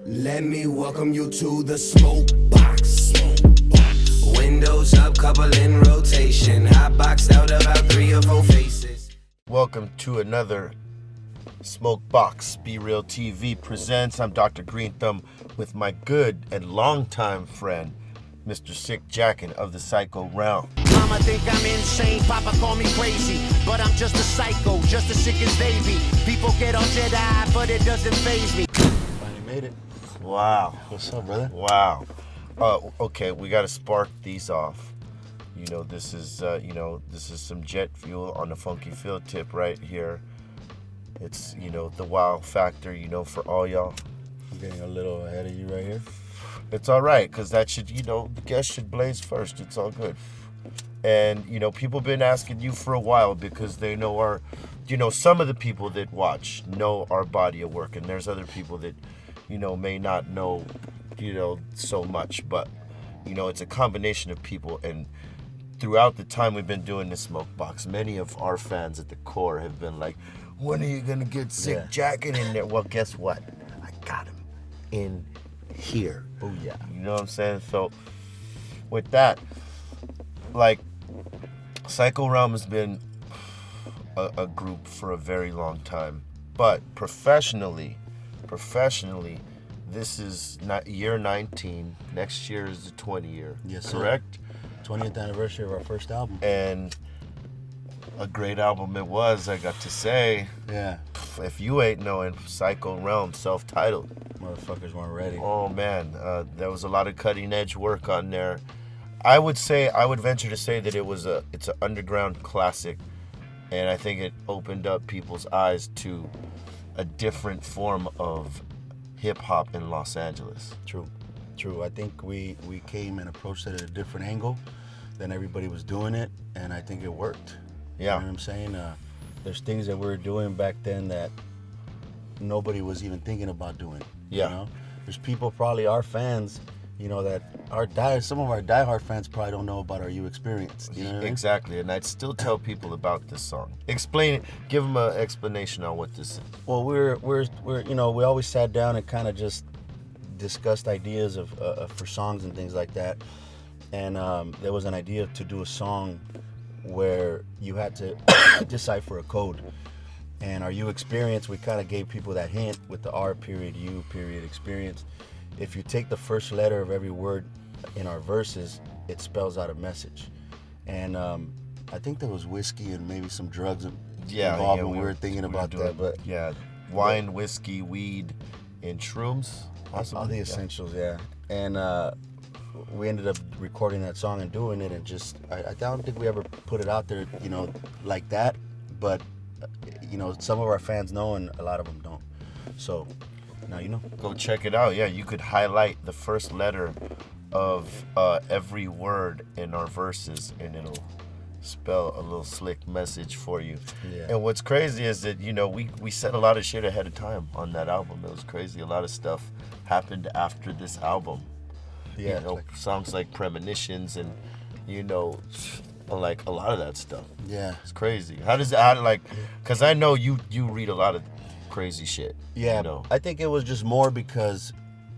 Let me welcome you to the Smokebox. Windows up, couple in rotation. Hot boxed out about 3 or 4 faces. Welcome to another Smokebox. BREALTV presents. I'm Dr. Green Thumb with my good and longtime friend, Mr. Sick Jacken of the Psycho Realm. Mama think I'm insane, Papa call me crazy, but I'm just a psycho, just as sick as they be. People get all Jedi, but it doesn't faze me. Finally made it. Wow. What's up, brother? Wow. Okay, we got to spark these off. This is some jet fuel on the funky field tip right here. It's, the wow factor, for all y'all. I'm getting a little ahead of you right here. It's all right, because that should, the guest should blaze first. It's all good. And, people been asking you for a while because they know our, some of the people that watch know our body of work. And there's other people that, may not know, so much. But, it's a combination of people. And throughout the time we've been doing this Smokebox, many of our fans at the core have been like, when are you going to get Sick Jacken in there? Well, guess what? I got him in here. Oh, yeah. You know what I'm saying? So, with that, like, Psycho Realm has been a group for a very long time. But professionally, this is not year 19. Next year is the 20 year. Yes, correct? Sir. 20th anniversary of our first album. And a great album it was, I got to say. Yeah. If you ain't knowing, Psycho Realm, self-titled. Motherfuckers weren't ready. Oh, man. There was a lot of cutting-edge work on there. I would venture to say that it's an underground classic, and I think it opened up people's eyes to a different form of hip-hop in Los Angeles. True. I think we came and approached it at a different angle than everybody was doing it, and I think it worked. Yeah. You know what I'm saying? There's things that we were doing back then that nobody was even thinking about doing. Yeah. There's people, probably our fans, that some of our diehard fans probably don't know about our You experience. You know what I mean? Exactly, and I'd still tell people about this song. Explain it. Give them an explanation on what this is. Well, we're we always sat down and kind of just discussed ideas of for songs and things like that, and there was an idea to do a song where you had to decipher a code. And our You experience, we kind of gave people that hint with the R period U period experience. If you take the first letter of every word in our verses, it spells out a message. And I think there was whiskey and maybe some drugs involved when we were thinking about that. But wine, whiskey, weed, and shrooms. All the essentials, yeah. And we ended up recording that song and doing it, and just I don't think we ever put it out there, like that. But some of our fans know, and a lot of them don't. So now you know. Go check it out. Yeah, you could highlight the first letter of every word in our verses, and it'll spell a little slick message for you. Yeah. And what's crazy is that we said a lot of shit ahead of time on that album. It was crazy. A lot of stuff happened after this album. Yeah. Songs like Premonitions and like a lot of that stuff. Yeah. It's crazy. Because I know you read a lot of crazy shit. Yeah. I think it was just more because,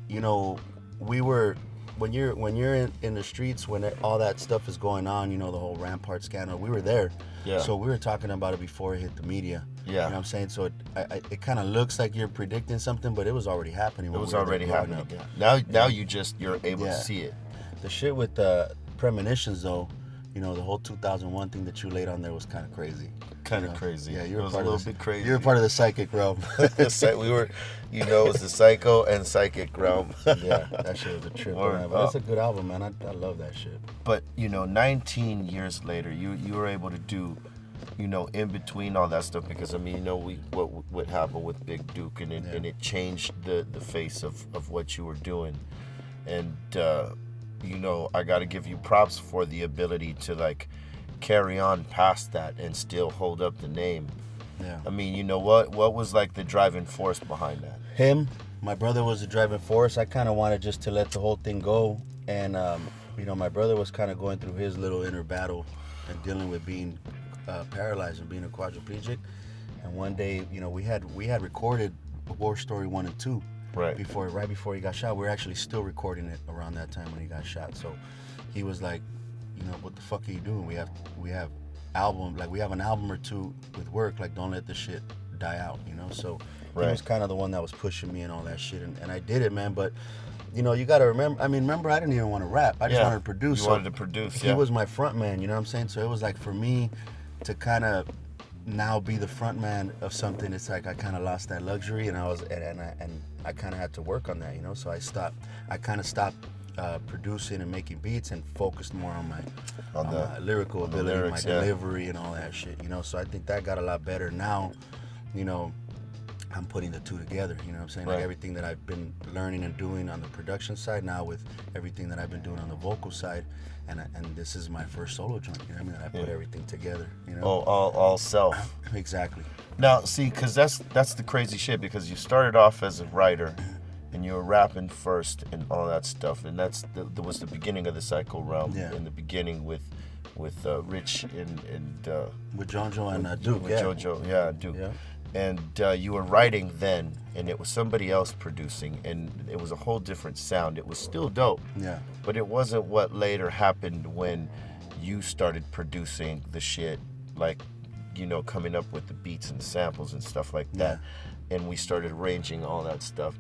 we were, when you're in the streets, when all that stuff is going on, the whole Rampart scandal, we were there. Yeah. So we were talking about it before it hit the media. Yeah. You know what I'm saying? So it kind of looks like you're predicting something, but it was already happening. It was already happening. Yeah. Now you're able to see it. The shit with Premonitions, though, the whole 2001 thing that you laid on there was kind of crazy. Kind of crazy. Yeah, it was a little bit crazy. You were part of the psychic realm. We were, it was the psycho and psychic realm. Yeah, that shit was a trip, man. But it's a good album, man. I love that shit. But 19 years later, you were able to do, in between all that stuff, because what happened with Big Duke, and it changed the face of what you were doing, and I got to give you props for the ability to carry on past that and still hold up the name. Yeah. What was the driving force behind that? Him, my brother was the driving force. I kind of wanted just to let the whole thing go, and my brother was kind of going through his little inner battle and dealing with being paralyzed and being a quadriplegic. And one day, we had recorded War Story 1 and 2. Right. Right before he got shot. We were actually still recording it around that time when he got shot. So he was like, you know, what the fuck are you doing? We have an album or two with work. Like, don't let this shit die out, you know? So he was kind of the one that was pushing me and all that shit. And I did it, man. But, you know, you got to remember, I didn't even want to rap. I just wanted to produce. You wanted to produce, He was my front man, you know what I'm saying? So it was like, for me to kind of now be the front man of something, it's like I kind of lost that luxury, and I kind of had to work on that, you know? So I kind of stopped producing and making beats and focused more on my lyrical ability, lyrics, my delivery and all that shit, you know? So I think that got a lot better. Now, you know, I'm putting the two together, you know what I'm saying? Like everything that I've been learning and doing on the production side now with everything that I've been doing on the vocal side, and this is my first solo joint, you know what I mean? I put everything together, you know? All self. Exactly. Now, see, because that's the crazy shit, because you started off as a writer, and you were rapping first and all that stuff, and that was the beginning of the Psycho Realm, in the beginning with Rich and with Jojo and Duke, with Jojo, Duke. Yeah. And you were writing then, and it was somebody else producing, and it was a whole different sound. It was still dope. Yeah. But it wasn't what later happened when you started producing the shit, like, you know, coming up with the beats and samples and stuff like that. And we started arranging all that stuff.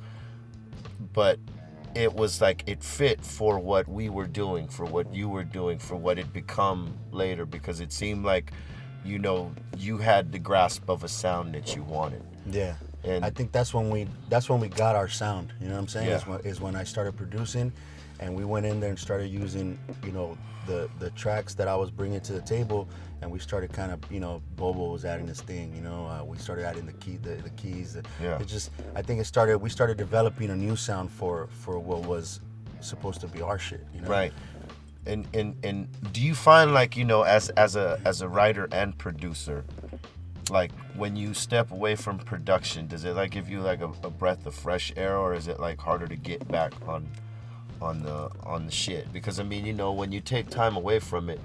But it was like it fit for what we were doing, for what you were doing, for what it become later, because it seemed like, you know, you had the grasp of a sound that you wanted. Yeah. And I think that's when we got our sound, you know what I'm saying? Yeah. Is when I started producing, and we went in there and started using, you know, the tracks that I was bringing to the table, and we started kind of, you know, Bobo was adding this thing, you know, we started adding the keys. It just, I think we started developing a new sound for what was supposed to be our shit, you know? Right. And do you find, like, you know, as a writer and producer, like, when you step away from production, does it like give you like a breath of fresh air, or is it like harder to get back on the shit? Because I mean, you know, when you take time away from it,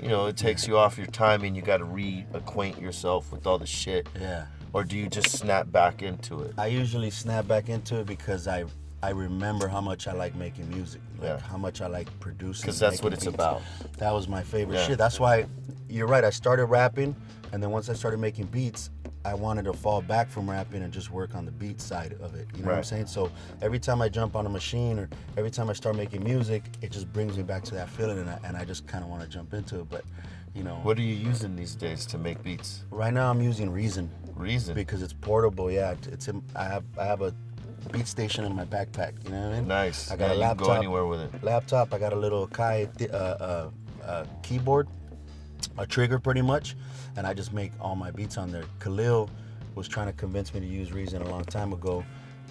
you know, it takes you off your time, and you got to reacquaint yourself with all the shit. Yeah. Or do you just snap back into it? I usually snap back into it because I remember how much I like making music, like how much I like producing. Because that's what it's beats. About. That was my favorite shit. That's why, you're right, I started rapping, and then once I started making beats, I wanted to fall back from rapping and just work on the beat side of it. You know what I'm saying? So every time I jump on a machine, or every time I start making music, it just brings me back to that feeling, and I just kind of want to jump into it. But, you know. What are you using these days to make beats? Right now I'm using Reason. Reason? Because it's portable, I have a beat station in my backpack, you know what I mean? Nice. I got a laptop. You can go anywhere with it. Laptop. I got a little Kai keyboard, a trigger pretty much, and I just make all my beats on there. Khalil was trying to convince me to use Reason a long time ago,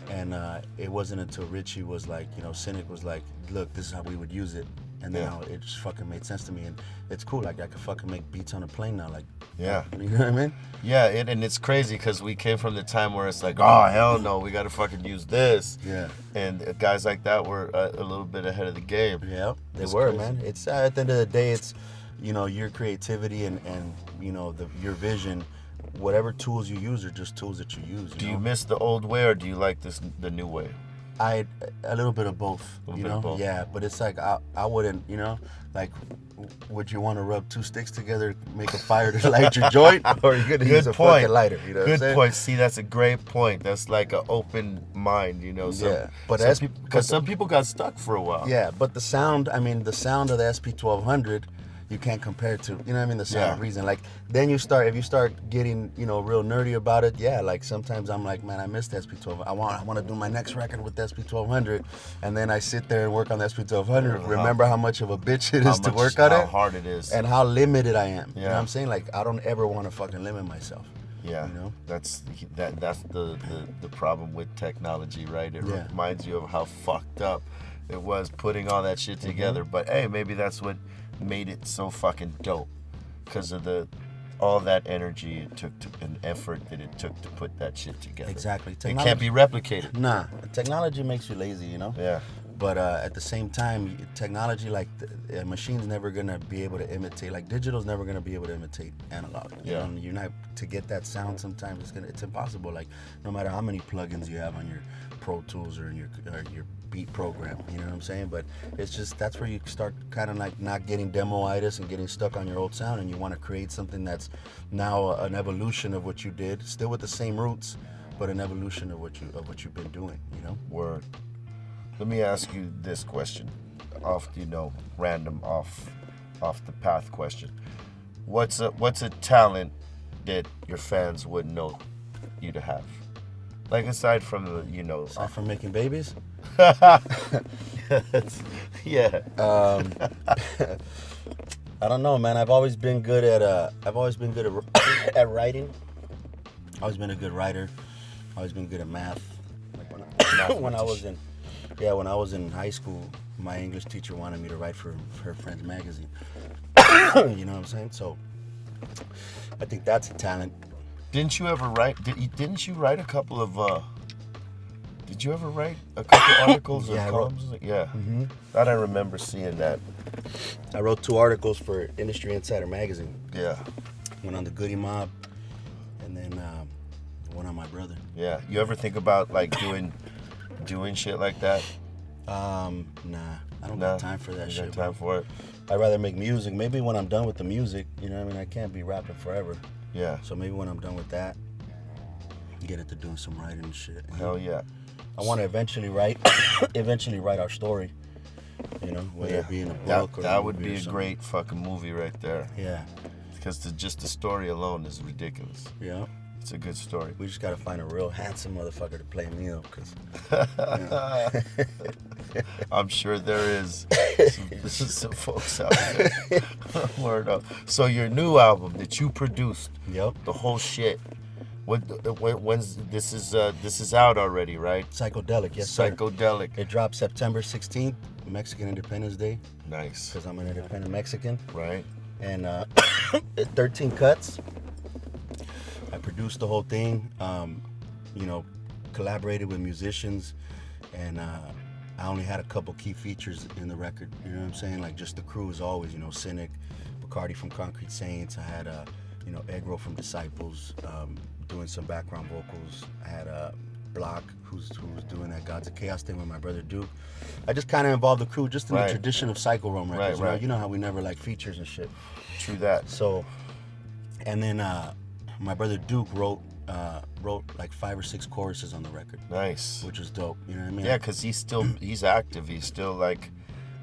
and it wasn't until Richie was like, you know, Cynic was like, look, this is how we would use it. And then it just fucking made sense to me, and it's cool. Like, I could fucking make beats on a plane now. Like, you know what I mean? Yeah, and it's crazy because we came from the time where it's like, oh hell no, we gotta fucking use this. Yeah. And guys like that were a little bit ahead of the game. Yeah, they were, crazy. Man. It's at the end of the day, it's, you know, your creativity and you know, your vision. Whatever tools you use are just tools that you use. Do you miss the old way, or do you like the new way? A little bit of both, you know? Yeah, but it's like, I wouldn't, you know, like, would you want to rub two sticks together, make a fire to light your joint? Or are you going to use a fucking lighter, you know what I'm saying? Good point. See, that's a great point. That's like an open mind, you know? Because some people got stuck for a while. Yeah, but the sound of the SP1200, you can't compare to, you know what I mean, the sound of Reason. Like, then if you start getting, you know, real nerdy about it, like, sometimes I'm like, man, I missed the SP1200. I want to do my next record with the SP1200, and then I sit there and work on the SP1200, remember how much of a bitch it is to work on it, how hard it is, and how limited I am. You know what I'm saying? Like, I don't ever want to fucking limit myself. Yeah, you know? That's the problem with technology, right? It reminds you of how fucked up it was putting all that shit together. But hey, maybe that's what made it so fucking dope, because of all that energy it took and effort that it took to put that shit together. Exactly. It can't be replicated. Nah, technology makes you lazy, you know? Yeah. But at the same time, technology, like the machine's never gonna be able to imitate. Like digital's never gonna be able to imitate analog. You know, and you're not to get that sound. Sometimes it's impossible. Like no matter how many plugins you have on your Pro Tools or your beat program, you know what I'm saying? But it's just that's where you start kind of like not getting demo-itis and getting stuck on your old sound, and you want to create something that's now an evolution of what you did, still with the same roots, but an evolution of what you've been doing. You know. Word. Let me ask you this question, random off the path question. What's a talent that your fans wouldn't know you to have? Like aside from the, Aside from making babies? Yeah. I don't know, man. I've always been good at at writing. Always been a good writer. Always been good at math. Like when I was in high school, my English teacher wanted me to write for her friend's magazine. You know what I'm saying? So I think that's a talent. Didn't you ever write? Didn't you write a couple of? Did you ever write a couple articles or columns? Yeah. Mm-hmm. Thought I remember seeing that. I wrote 2 articles for Industry Insider magazine. Yeah. One on the Goody Mob, and then one on my brother. Yeah. You ever think about like doing shit like that? Nah. I don't got time for that shit. You got time for it? I'd rather make music. Maybe when I'm done with the music, you know what I mean? I can't be rapping forever. Yeah. So maybe when I'm done with that, get into doing some writing and shit. Hell yeah. I want to eventually write our story. You know, whether it be in a book or that would be a great fucking movie right there. Yeah. Because just the story alone is ridiculous. Yeah. It's a good story. We just gotta find a real handsome motherfucker to play me up, cause. I'm sure there is some folks out there. Word up. So your new album that you produced, the whole shit. When's this is out already, right? Psychedelic, yes, sir. Psychedelic. It dropped September 16th, Mexican Independence Day. Nice. Because I'm an independent Mexican. Right. And 13 cuts. I produced the whole thing. Collaborated with musicians, and I only had a couple key features in the record. You know what I'm saying? Like just the crew as always. Cynic, Bacardi from Concrete Saints. I had Egro from Disciples, doing some background vocals. I had Block, who was doing that Gods of Chaos thing with my brother Duke. I just kind of involved the crew just in the tradition of Psycho Rome records. Right. You know how we never like features and shit. True that. So, and then my brother Duke wrote like 5 or 6 choruses on the record. Nice. Which was dope. You know what I mean? Yeah, because he's active. He still like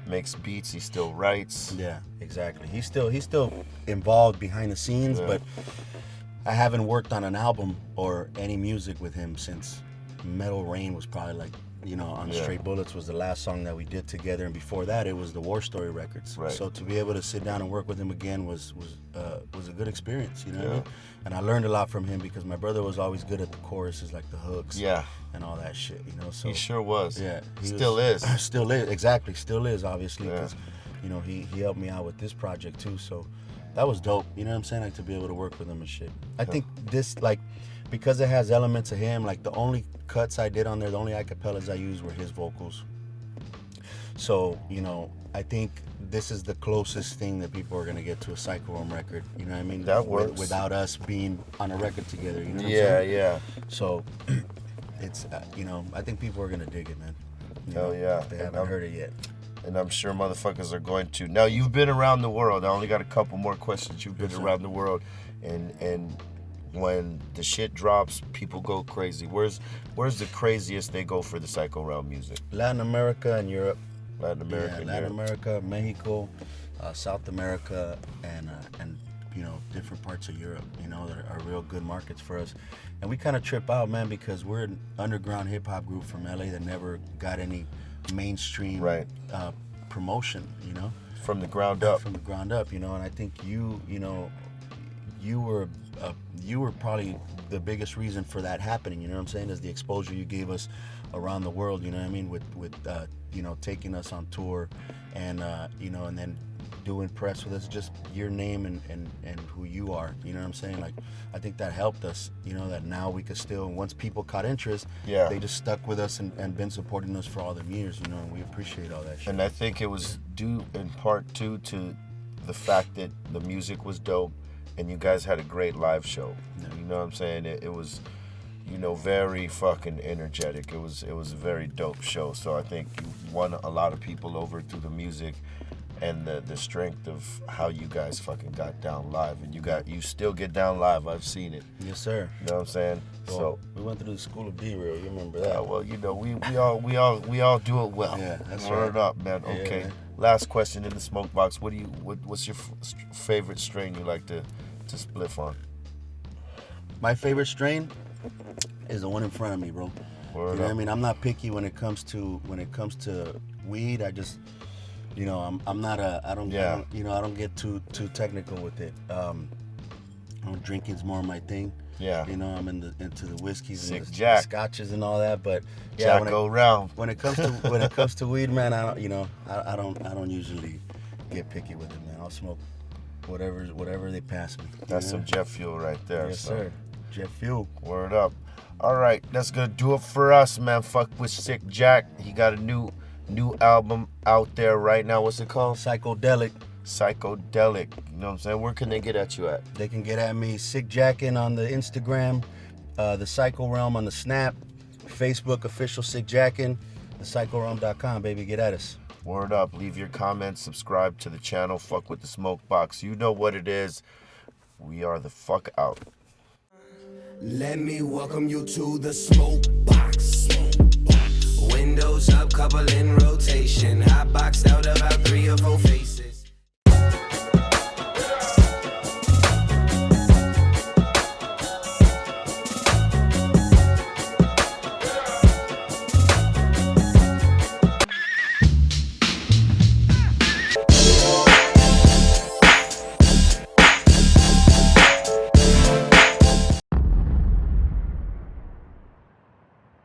makes beats. He still writes. Yeah, exactly. He's still involved behind the scenes, but I haven't worked on an album or any music with him since Metal Rain was probably like, on Straight Bullets was the last song that we did together, and before that it was the War Story records. Right. So to be able to sit down and work with him again was a good experience, you know what I mean? And I learned a lot from him because my brother was always good at the choruses, like the hooks, and all that shit, So he sure was. Yeah, still is, exactly, still is, obviously, because he helped me out with this project too. So that was dope. You know what I'm saying? Like to be able to work with him and shit. I think this because it has elements of him, like the only cuts I did on there, the only acapellas I used were his vocals. So, I think this is the closest thing that people are going to get to a Psycho Rome record. You know what I mean? That works. Without us being on a record together. You know what I'm saying? Yeah. So, it's, I think people are going to dig it, man. Hell yeah. They haven't heard it yet. And I'm sure motherfuckers are going to. Now, you've been around the world. I only got a couple more questions. You've been around the world. And when the shit drops, people go crazy. Where's the craziest they go for the Psycho Realm music? Latin America and Europe. Latin America, Mexico, South America, and different parts of Europe. That are real good markets for us. And we kind of trip out, man, because we're an underground hip hop group from LA that never got any mainstream promotion. From the ground up. From the ground up. And I think you were probably the biggest reason for that happening, you know what I'm saying, is the exposure you gave us around the world, you know what I mean, with taking us on tour, and and then do impress with us, just your name and who you are. You know what I'm saying? Like, I think that helped us, you know, that now we could still, once people caught interest, they just stuck with us and been supporting us for all them years, you know, and we appreciate all that shit. And I think it was due in part too to the fact that the music was dope and you guys had a great live show. You know what I'm saying? It was, you know, very fucking energetic. It was a very dope show. So I think you won a lot of people over through the music and the strength of how you guys fucking got down live. And you still get down live. I've seen it. Yes, sir. You know what I'm saying? Well, so we went through the school of B-Real. You remember that? well, you know, we all do it well. Yeah, that's Word right. up, man. Yeah, Okay. man. Last question in the Smokebox. What's your favorite strain you like to spliff on? My favorite strain is the one in front of me, bro. Word You know what I up. mean? I'm not picky when it comes to weed. I just, you know, I'm not I don't get too technical with it. Drinking's more my thing. Yeah. You know, I'm into the whiskeys Sick and the Jack. scotches and all that. But yeah, Jack go round. when it comes to weed, man, I don't usually get picky with it, man. I'll smoke whatever they pass me. That's you some know? jet fuel right there. Yes, so. sir. Jet fuel. Word up. All right, that's gonna do it for us, man. Fuck with Sick Jack. He got a new album out there right now. What's it called? Psychedelic. Psychedelic. You know what I'm saying? Where can they get at you at? They can get at me, Sick Jacken on the Instagram, the Psycho Realm on the Snap, Facebook official Sick Jacken, thepsychorealm.com, baby. Get at us. Word up. Leave your comments. Subscribe to the channel. Fuck with the Smokebox. You know what it is. We are the fuck out. Let me welcome you to the smoke box.